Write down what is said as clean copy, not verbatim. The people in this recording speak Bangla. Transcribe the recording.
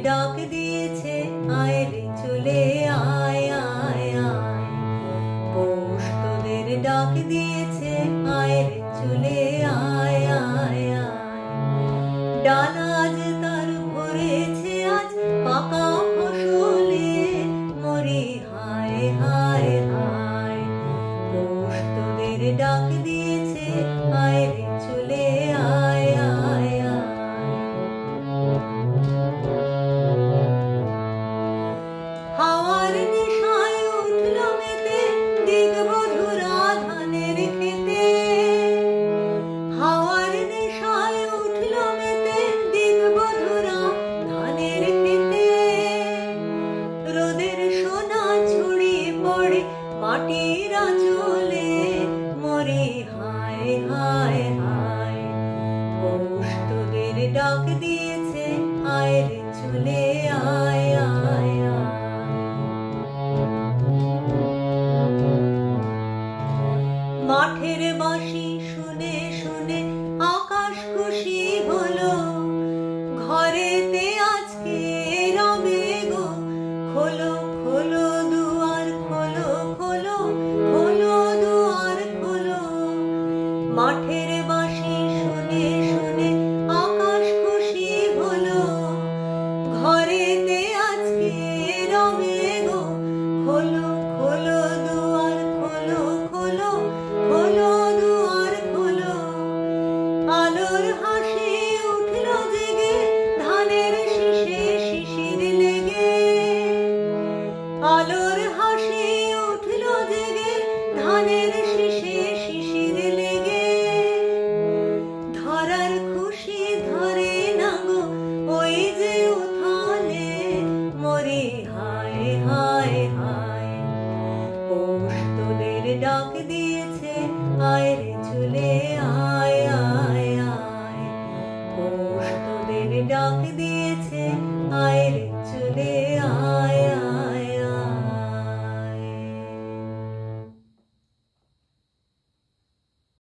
ডাক দিয়েছে, আয় রে চলে আয় আয় আয়। পৌষ তোদের ডাক দিয়েছে, আয় রে চলে আয় আয় আয়। ডাল আজ তার ভরেছে আজ পাকা ফসলে, মরি হায় হায় হায়। পৌষ তোদের ডাক দিয়েছে, আয় রে চলে আয় আয় আয়। হাওয়ার নেশায় উঠল মেতে দিগবধূরা ধানের খেতে। হাওয়ার নেশায় উঠল মেতে দিগবধূরা ধানের খেতে। রোদের সোনা ছড়িয়ে পড়ে মাটির আঁচলে, মরি হায় হায় হায়। পৌষ তোদের ডাক দিয়েছে, আয় রে চলে আয় আয় আয়। মাঠের বাঁশি শুনে শুনে আকাশ খুশি হলো, ঘরেতে আজকে রবে গো। খোলো খোলো দুয়ার খোলো খোলো খোলো দুয়ার খোলো। মাঠের বাঁশি শুনে শুনে আকাশ খুশি হলো, ঘরেতে আজকে রবে গো। খোলো খোলো দুয়ার খোলো খোলো খোলো দুয়ার খোলো। আলোর হাসি